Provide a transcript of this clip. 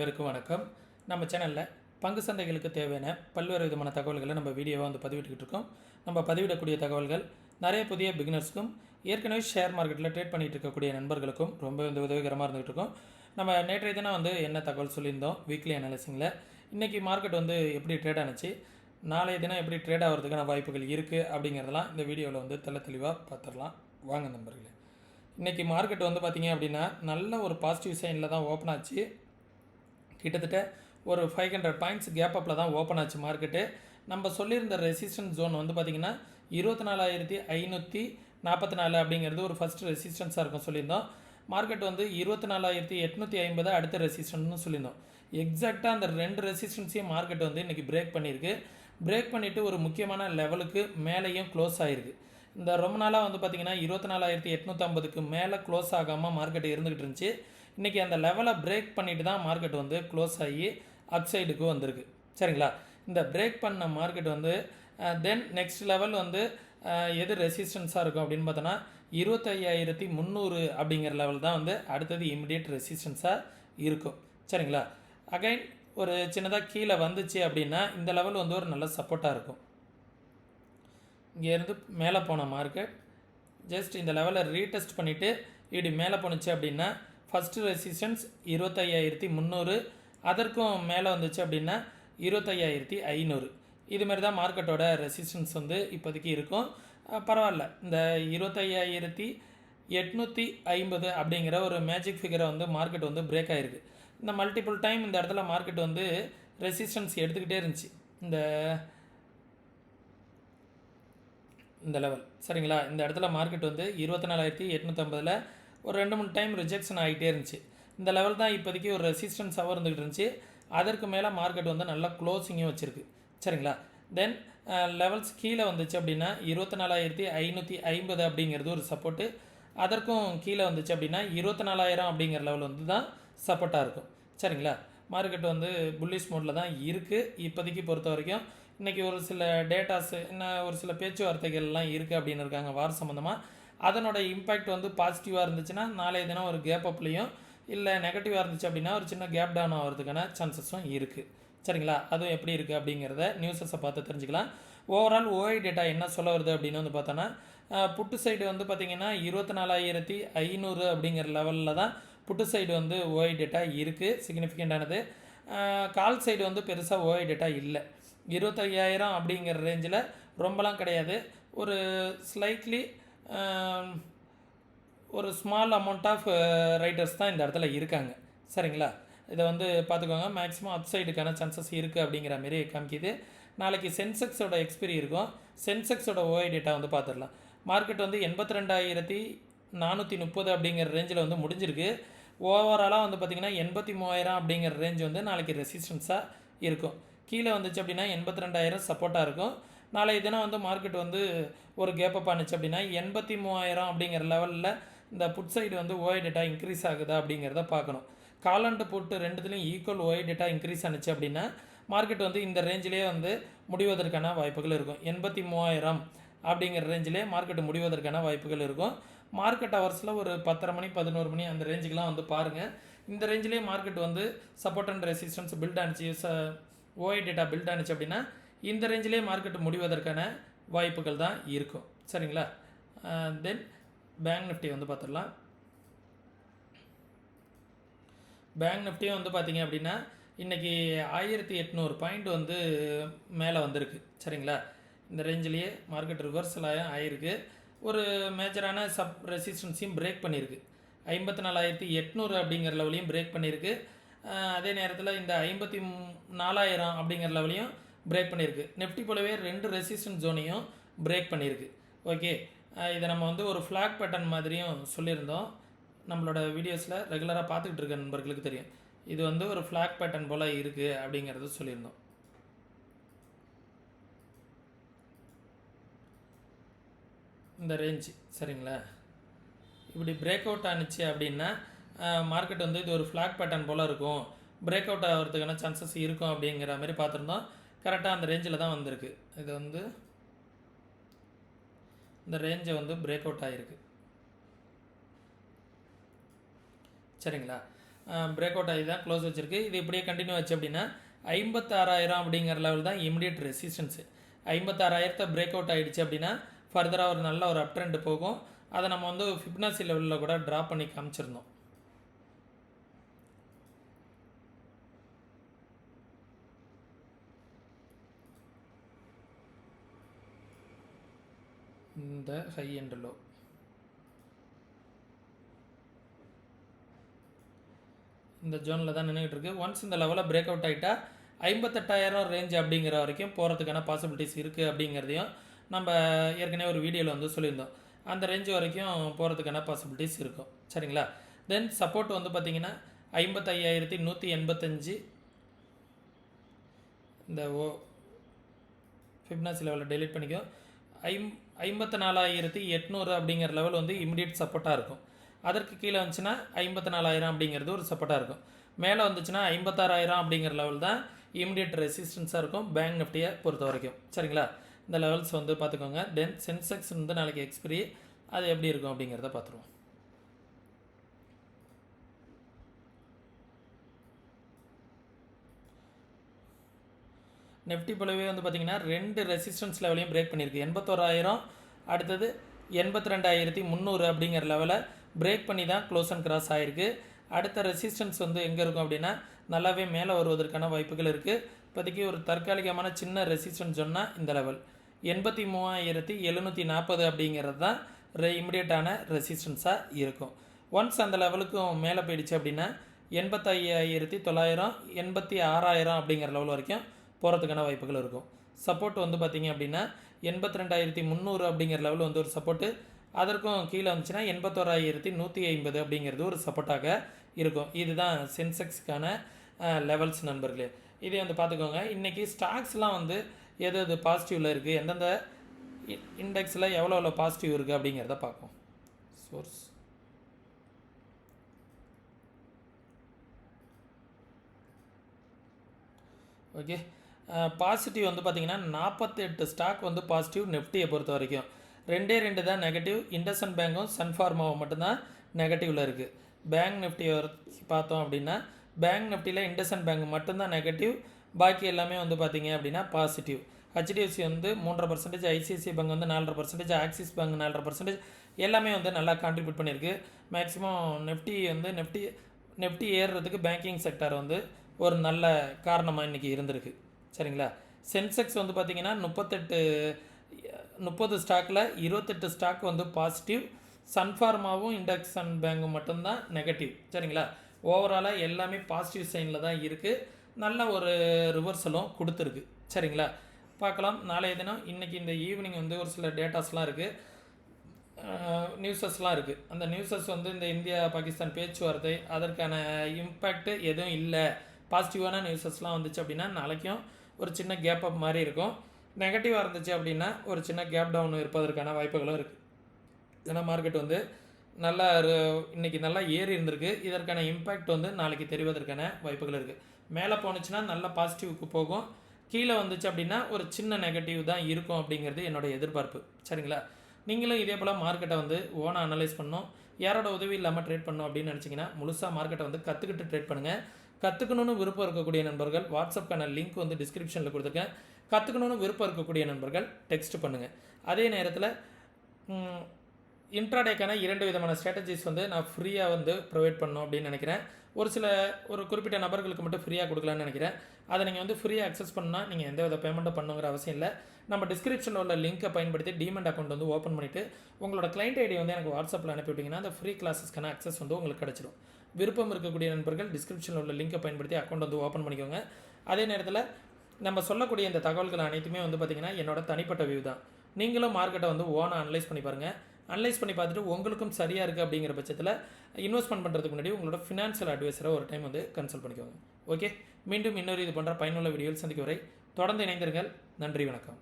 அனைவருக்கும் வணக்கம். நம்ம சேனலில் பங்கு சந்தைகளுக்கு தேவையான பல்வேறு விதமான தகவல்களை நம்ம வீடியோவாக பதிவிட்டுக்கிட்டு இருக்கோம். நம்ம பதிவிடக்கூடிய தகவல்கள் நிறைய புதிய பிகினர்ஸ்க்கும் ஏற்கனவே ஷேர் மார்க்கெட்டில் ட்ரேட் பண்ணிகிட்டு இருக்கக்கூடிய நண்பர்களுக்கும் ரொம்ப உதவிகரமாக இருந்துகிட்டு இருக்கோம். நம்ம நேற்றைய தினம் என்ன தகவல் சொல்லியிருந்தோம் வீக்லி அனாலிசிங்கில், இன்றைக்கி மார்க்கெட் எப்படி ட்ரேட் ஆனிச்சு, நாளைய தினம் எப்படி ட்ரேட் ஆகிறதுக்கான வாய்ப்புகள் இருக்குது அப்படிங்கிறதெல்லாம் இந்த வீடியோவில் தெளிவாக பார்த்துடலாம். வாங்க நண்பர்களே. இன்றைக்கி மார்க்கெட் பார்த்திங்க அப்படின்னா நல்ல ஒரு பாசிட்டிவ் சைனில் தான் ஓப்பன் ஆச்சு. கிட்டத்தட்ட ஒரு 500 பாயிண்ட்ஸ் கேப் அப்பில் தான் ஓப்பன் ஆச்சு மார்க்கெட்டு. நம்ம சொல்லியிருந்த ரெசிஸ்டன்ஸ் ஜோன் பார்த்திங்கன்னா 24,544 அப்படிங்கிறது ஒரு ஃபஸ்ட்டு ரெசிஸ்டன்ஸாக இருக்கும் சொல்லியிருந்தோம். மார்க்கெட் 24,850 அடுத்த ரெசிஸ்டன்ஸ்னு சொல்லியிருந்தோம். எக்ஸாக்டாக அந்த ரெண்டு ரெசிஸ்டன்ஸையும் மார்க்கெட் இன்றைக்கி பிரேக் பண்ணியிருக்கு. பிரேக் பண்ணிவிட்டு ஒரு முக்கியமான லெவலுக்கு மேலேயும் க்ளோஸ் ஆகிருக்கு. இந்த ரொம்ப நாளாக பார்த்திங்கன்னா 24,850க்கு மேலே க்ளோஸ் ஆகாமல் மார்க்கெட் இருந்துக்கிட்டு இருந்துச்சு. இன்றைக்கி அந்த லெவலை பிரேக் பண்ணிவிட்டு தான் மார்க்கெட் க்ளோஸ் ஆகி அப்சைடுக்கு வந்திருக்கு. சரிங்களா? இந்த பிரேக் பண்ண மார்க்கெட் தென் நெக்ஸ்ட் லெவல் எது ரெசிஸ்டன்ஸாக இருக்கும் அப்படின்னு பார்த்தோன்னா 25,300 அப்படிங்கிற லெவல் தான் அடுத்தது இமிடியேட் ரெசிஸ்டன்ஸாக இருக்கும். சரிங்களா? அகைன் ஒரு சின்னதாக கீழே வந்துச்சு அப்படின்னா இந்த லெவல் ஒரு நல்ல சப்போர்ட்டாக இருக்கும். இங்கேருந்து மேலே போன மார்க்கெட் ஜஸ்ட் இந்த லெவலை ரீடெஸ்ட் பண்ணிவிட்டு இப்படி மேலே போணுச்சு அப்படின்னா ஃபஸ்ட்டு ரெசிஸ்டன்ஸ் 25,300, அதற்கும் மேலே வந்துச்சு அப்படின்னா 25,500. இதுமாரி தான் மார்க்கெட்டோட ரெசிஸ்டன்ஸ் இப்போதைக்கு இருக்கும். பரவாயில்ல, இந்த 25,850 அப்படிங்கிற ஒரு மேஜிக் ஃபிகரை மார்க்கெட் பிரேக் ஆகிருக்கு. இந்த மல்டிபிள் டைம் இந்த இடத்துல மார்க்கெட் ரெசிஸ்டன்ஸ் எடுத்துக்கிட்டே இருந்துச்சு இந்த லெவல். சரிங்களா? இந்த இடத்துல மார்க்கெட் 24,850 ஒரு 2-3 டைம் ரிஜெக்ஷன் ஆகிட்டே இருந்துச்சு. இந்த லெவல் தான் இப்போதைக்கு ஒரு ரெசிஸ்டன்ஸாகவும் இருந்துகிட்டு இருந்துச்சு. அதற்கு மேலே மார்க்கெட் நல்லா க்ளோசிங்கும் வச்சுருக்கு. சரிங்களா? தென் லெவல்ஸ் கீழே வந்துச்சு அப்படின்னா 24,550 அப்படிங்கிறது ஒரு சப்போர்ட்டு. அதற்கும் கீழே வந்துச்சு அப்படின்னா 24,000 அப்படிங்கிற லெவல் தான் சப்போர்ட்டாக இருக்கும். சரிங்களா? மார்க்கெட் புல்லிஷ் மோடில் தான் இருக்குது இப்போதைக்கு பொறுத்த வரைக்கும். இன்றைக்கி ஒரு சில டேட்டாஸு இன்னும் ஒரு சில பேச்சுவார்த்தைகள்லாம் இருக்குது அப்படின்னு இருக்காங்க வார் சம்மந்தமாக. அதனோட இம்பேக்ட் பாசிட்டிவாக இருந்துச்சுன்னா நாளைய தினம் ஒரு கேப் அப்லேயும், இல்லை நெகட்டிவாக இருந்துச்சு அப்படின்னா ஒரு சின்ன கேப் டவுன் ஆகிறதுக்கான சான்சஸும் இருக்குது. சரிங்களா? அதுவும் எப்படி இருக்குது அப்படிங்கிறத நியூஸஸை பார்த்து தெரிஞ்சுக்கலாம். ஓவரால் ஓஐ டேட்டா என்ன சொல்ல வருது அப்படின்னு பார்த்தோன்னா, புட்டு சைடு பார்த்திங்கன்னா 24,500 அப்படிங்கிற லெவலில் தான் புட்டு சைடு ஓஐ டேட்டா இருக்குது, சிக்னிஃபிகண்ட்டானது. கால் சைடு பெருசாக ஓஐ டேட்டா இல்லை. 25,000 அப்படிங்கிற ரேஞ்சில் ரொம்பலாம் கிடையாது. ஒரு ஸ்லைட்லி ஒரு ஸ்மால் அமௌண்ட் ஆஃப் ரைட்டர்ஸ் தான் இந்த இடத்துல இருக்காங்க. சரிங்களா? இதை பார்த்துக்கோங்க. மேக்ஸிமம் அப்சைடுக்கான சான்சஸ் இருக்குது அப்படிங்கிற மாரி காமிக்கிது. நாளைக்கு சென்செக்ஸோட எக்ஸ்பிரி இருக்கும். சென்செக்ஸோட ஓஐ டேட்டா பார்த்துடலாம். மார்க்கெட் 82,430 அப்படிங்கிற ரேஞ்சில் முடிஞ்சிருக்கு. ஓவராலாக பார்த்திங்கன்னா 83,000 அப்படிங்கிற ரேஞ்ச் நாளைக்கு ரெசிஸ்டன்ஸாக இருக்கும். கீழே வந்துச்சு அப்படின்னா 82,000 சப்போர்ட்டாக இருக்கும். நாளைய தினம் மார்க்கெட் ஒரு கேப்பப் ஆனிச்சு அப்படின்னா 83,000 அப்படிங்கிற லெவலில் இந்த put side OI data increase ஆகுதா அப்படிங்கிறத பார்க்கணும். கால் அண்ட் புட்டு ரெண்டுத்துலேயும் ஈக்குவல் ஓஐ டேட்டா இன்க்ரீஸ் ஆனிச்சு அப்படின்னா மார்க்கெட் இந்த ரேஞ்சிலே முடிவதற்கான வாய்ப்புகள் இருக்கும். 83,000 அப்படிங்கிற ரேஞ்சிலே மார்க்கெட் முடிவதற்கான வாய்ப்புகள் இருக்கும். மார்க்கெட் ஹவர்ஸில் ஒரு 10:30 மணி 11 மணி அந்த ரேஞ்சுக்கெலாம் பாருங்கள். இந்த ரேஞ்சிலே market support and resistance build ஆனிச்சு, ஓஐ டேட்டா பில்ட் ஆனிச்சு அப்படின்னா இந்த ரேஞ்சிலே மார்க்கெட் முடிவதற்கான வாய்ப்புகள் தான் இருக்கும். சரிங்களா? தென் பேங்க் நிஃப்டி பார்த்துடலாம். பேங்க் நிஃப்டியும் பார்த்திங்க அப்படின்னா இன்றைக்கி 1,800 பாயிண்ட் மேலே வந்திருக்கு. சரிங்களா? இந்த ரேஞ்சிலேயே மார்க்கெட் ரிவர்சல் ஆகிருக்கு. ஒரு மேஜரான சப் ரெசிஸ்டன்ஸையும் பிரேக் பண்ணியிருக்கு. 54,800 அப்படிங்கிற லெவலையும் பிரேக் பண்ணியிருக்கு. அதே நேரத்தில் இந்த 54,000 அப்படிங்கிற லெவலையும் பிரேக் பண்ணியிருக்கு. நிஃப்டி போலவே 2 ரெசிஸ்டன்ஸ் ஜோனையும் பிரேக் பண்ணியிருக்கு. ஓகே, இதை நம்ம ஒரு ஃப்ளாக் பேட்டர்ன் மாதிரியும் சொல்லியிருந்தோம். நம்மளோட வீடியோஸில் ரெகுலராக பார்த்துக்கிட்டு இருக்க நண்பர்களுக்கு தெரியும். இது ஒரு ஃப்ளாக் பேட்டர்ன் போல் இருக்குது அப்படிங்கிறது சொல்லியிருந்தோம். இந்த ரேஞ்சு சரிங்களா? இப்படி பிரேக் அவுட் ஆனிச்சு அப்படின்னா மார்க்கெட் இது ஒரு ஃப்ளாக் பேட்டர்ன் போல் இருக்கும், பிரேக் அவுட் ஆகிறதுக்கான சான்சஸ் இருக்கும் அப்படிங்கிற மாதிரி பார்த்துருந்தோம். கரெக்டாக அந்த ரேஞ்சில் தான் வந்திருக்கு. இது இந்த ரேஞ்சை பிரேக் அவுட் ஆகிருக்கு. சரிங்களா? பிரேக் அவுட் ஆகி தான் க்ளோஸ் வச்சுருக்கு. இது இப்படியே கண்டினியூ ஆச்சு அப்படின்னா 56,000 அப்படிங்கிற லெவல் தான் இமிடியட் ரெசிஸ்டன்ஸு. 56,000 பிரேக் அவுட் ஆகிடுச்சு அப்படின்னா ஃபர்தராக ஒரு நல்ல ஒரு அப் ட்ரெண்ட் போகும். அதை நம்ம வந்து ஃபிப்னாசி லெவலில் கூட ட்ரா பண்ணி காமிச்சிருந்தோம். இந்த ஹை அண்ட் லோ இந்த ஜோனில் தான் நின்றுட்டு இருக்கு. ஒன்ஸ் இந்த லெவலில் பிரேக் அவுட் ஆகிட்டா 58,000 ரேஞ்ச் அப்படிங்கிற வரைக்கும் போகிறதுக்கான பாசிபிலிட்டிஸ் இருக்குது அப்படிங்கிறதையும் நம்ம ஏற்கனவே ஒரு வீடியோவில் வந்து சொல்லியிருந்தோம். அந்த ரேஞ்ச் வரைக்கும் போகிறதுக்கான பாசிபிலிட்டிஸ் இருக்கும். சரிங்களா? தென் சப்போர்ட் வந்து பார்த்திங்கன்னா 55,185 இந்த ஃபிப்னாசி லெவலில் டெலிட் பண்ணிக்கோ. 54,800 அப்படிங்கிற லெவல் வந்து இமிடியட் சப்போர்ட்டாக இருக்கும். அதற்கு கீழே வந்துச்சுன்னா 54,000 அப்படிங்கிறது ஒரு சப்போர்ட்டாக இருக்கும். மேலே வந்துச்சுன்னா 56,000 அப்படிங்கிற லெவல் தான் இமிடியட் ரெசிஸ்டன்ஸாக இருக்கும் பேங்க் நிஃப்டியை பொறுத்த வரைக்கும். சரிங்களா? இந்த லெவல்ஸ் வந்து பார்த்துக்கோங்க. தென் சென்செக்ஸ் வந்து நாளைக்கு எக்ஸ்பிரி, அது எப்படி இருக்கும் அப்படிங்கிறத பார்த்துருவோம். நிஃப்டி போலவே வந்து பார்த்திங்கன்னா 2 ரெசிஸ்டன்ஸ் லெவலையும் பிரேக் பண்ணியிருக்கு. 81,000 அடுத்தது 82,300 அப்படிங்கிற லெவலை பிரேக் பண்ணி தான் க்ளோஸ் அண்ட் கிராஸ் ஆகிருக்கு. அடுத்த ரெசிஸ்டன்ஸ் வந்து எங்கே இருக்கும் அப்படின்னா நல்லாவே மேலே வருவதற்கான வாய்ப்புகள் இருக்குது. இப்போதைக்கு ஒரு தற்காலிகமான சின்ன ரெசிஸ்டன்ஸ் சொன்னால் இந்த லெவல் 83,740 அப்படிங்கிறது தான் இமிடியேட்டான ரெசிஸ்டன்ஸாக இருக்கும். ஒன்ஸ் அந்த லெவலுக்கும் மேலே போயிடுச்சு அப்படின்னா 85,900 86,000 அப்படிங்கிற லெவல் வரைக்கும் போகிறதுக்கான வாய்ப்புகள் இருக்கும். சப்போர்ட் வந்து பார்த்திங்க அப்படின்னா 82,300 அப்படிங்கிற லெவல் வந்து ஒரு சப்போர்ட்டு. அதற்கும் கீழே வந்துச்சுன்னா 81,150 அப்படிங்கிறது ஒரு சப்போர்ட்டாக இருக்கும். இதுதான் சென்செக்ஸுக்கான லெவல்ஸ் நண்பர்களே. இதே வந்து பார்த்துக்கோங்க. இன்றைக்கி ஸ்டாக்ஸ்லாம் வந்து எது பாசிட்டிவில் இருக்குது, எந்தெந்த இண்டெக்ஸில் எவ்வளோ பாசிட்டிவ் இருக்குது அப்படிங்கிறத பார்ப்போம். Source okay. பாசிட்டிவ் வந்து பார்த்திங்கன்னா 48 ஸ்டாக் வந்து பாசிட்டிவ் நிஃப்டியை பொறுத்த வரைக்கும். 2 தான் நெகட்டிவ். இண்டஸ்இண்ட் பேங்கும் சன்ஃபார்மாவும் மட்டும்தான் நெகட்டிவில் இருக்குது. பேங்க் நிஃப்டியை பார்த்தோம் அப்படின்னா பேங்க் நிஃப்டியில் இண்டஸ்இண்ட் பேங்க் மட்டும்தான் நெகட்டிவ். பாக்கி எல்லாமே வந்து பார்த்திங்க அப்படின்னா பாசிட்டிவ். ஹெச்டிஎஃப்சி வந்து 3.5%, ஐசிஐசிஐ பேங்க் வந்து 4.5%, ஆக்சிஸ் பேங்க் 4%, எல்லாமே வந்து நல்லா கான்ட்ரிபியூட் பண்ணியிருக்கு. மேக்ஸிமம் நிஃப்டி வந்து நிஃப்டி ஏறுறதுக்கு பேங்கிங் செக்டர் வந்து ஒரு நல்ல காரணமாக இன்றைக்கி இருந்திருக்கு. சரிங்களா? சென்செக்ஸ் வந்து பார்த்திங்கன்னா 30 ஸ்டாக்கில் 28 ஸ்டாக் வந்து பாசிட்டிவ். சன்ஃபார்மாவும் இண்டஸ்இண்ட் பேங்கும் மட்டும்தான் நெகட்டிவ். சரிங்களா? ஓவராலாக எல்லாமே பாசிட்டிவ் சைனில் தான் இருக்குது. நல்ல ஒரு ரிவர்சலும் கொடுத்துருக்கு. சரிங்களா? பார்க்கலாம் நாளைய தினம். இன்றைக்கி இந்த ஈவினிங் வந்து ஒரு சில டேட்டாஸ்லாம் இருக்குது, நியூஸஸ்லாம் இருக்குது. அந்த நியூஸஸ் வந்து இந்த இந்தியா பாகிஸ்தான் பேச்சுவார்த்தை அதற்கான இம்பேக்ட் எதுவும் இல்லை. பாசிட்டிவான நியூஸஸ்லாம் வந்துச்சு அப்படின்னா நாளைக்கும் ஒரு சின்ன கேப் அப் மாதிரி இருக்கும். நெகட்டிவாக இருந்துச்சு அப்படின்னா ஒரு சின்ன கேப் டவுன் இருப்பதற்கான வாய்ப்புகளும் இருக்குது. ஏன்னா மார்க்கெட் வந்து நல்லா இன்றைக்கி நல்லா ஏறி இருந்திருக்கு. இதற்கான இம்பேக்ட் வந்து நாளைக்கு தெரிவதற்கான வாய்ப்புகள் இருக்குது. மேலே போணுச்சுன்னா நல்ல பாசிட்டிவ்க்கு போகும். கீழே வந்துச்சு அப்படின்னா ஒரு சின்ன நெகட்டிவ் தான் இருக்கும் அப்படிங்கிறது என்னோடய எதிர்பார்ப்பு. சரிங்களா? நீங்களும் இதே போல் மார்க்கெட்டை வந்து ஓனாக அனலைஸ் பண்ணணும், யாரோட உதவி இல்லாமல் ட்ரேட் பண்ணணும் அப்படின்னு நினச்சிங்கன்னா முழுசாக மார்க்கெட்டை வந்து கற்றுக்கிட்டு ட்ரேட் பண்ணுங்கள். கற்றுக்கணுன்னு விருப்பம் இருக்கக்கூடிய நண்பர்கள் வாட்ஸ்அப்க்கான லிங்க் வந்து டிஸ்கிரிப்ஷனில் கொடுத்துருக்கேன். கற்றுக்கணுன்னு விருப்பம் இருக்கக்கூடிய நண்பர்கள் டெக்ஸ்ட் பண்ணுங்கள். அதே நேரத்தில் இன்ட்ராடேக்கான 2 விதமான ஸ்ட்ராட்டஜிஸ் வந்து நான் ஃப்ரீயாக வந்து ப்ரொவைட் பண்ணணும் அப்படின்னு நினைக்கிறேன். ஒரு குறிப்பிட்ட நபர்களுக்கு மட்டும் ஃப்ரீயாக கொடுக்கலான்னு நினைக்கிறேன். அதை நீங்கள் வந்து ஃப்ரீயாக அக்சஸ் பண்ணால் நீங்கள் எந்த வித பேமெண்ட்டும் பண்ணுங்கிற அவசியம் இல்லை. நம்ம டிஸ்கிரிப்ஷனில் உள்ள லிங்க்கை பயன்படுத்தி டிமெண்ட் அக்கௌண்ட் வந்து ஓப்பன் பண்ணிவிட்டு உங்களோட கிளைண்ட் ஐடி வந்து எனக்கு வாட்ஸ்அப்பில் அனுப்பிவிட்டிங்கன்னா அந்த ஃப்ரீ கிளாஸஸ்க்கான அக்சஸ் வந்து உங்களுக்கு கிடச்சிடும். விருப்பம் இருக்கக்கூடிய நண்பர்கள் டிஸ்கிரிப்ஷனில் உள்ள லிங்க்கை பயன்படுத்தி அக்கௌண்ட் வந்து ஓப்பன் பண்ணிக்கோங்க. அதே நேரத்தில் நம்ம சொல்லக்கூடிய இந்த தகவல்கள் அனைத்துமே வந்து பார்த்திங்கன்னா என்னோட தனிப்பட்ட வியூ தான். நீங்களும் மார்க்கெட்டை வந்து ஓனாக அனலைஸ் பண்ணி பாருங்கள். அனலைஸ் பண்ணி பார்த்துட்டு உங்களுக்கும் சரியாக இருக்குது அப்படிங்கிற பட்சத்தில் இன்வெஸ்ட்மெண்ட் பண்ணுறதுக்கு முன்னாடி உங்களோட ஃபினான்ஷியல் அட்வைஸரை ஒரு டைம் வந்து கன்சல்ட் பண்ணிக்கோங்க. ஓகே, மீண்டும் இன்னொரு இது போன்ற பயனுள்ள வீடியோவில் சந்திக்க வரை தொடர்ந்து இணைந்திருங்கள். நன்றி, வணக்கம்.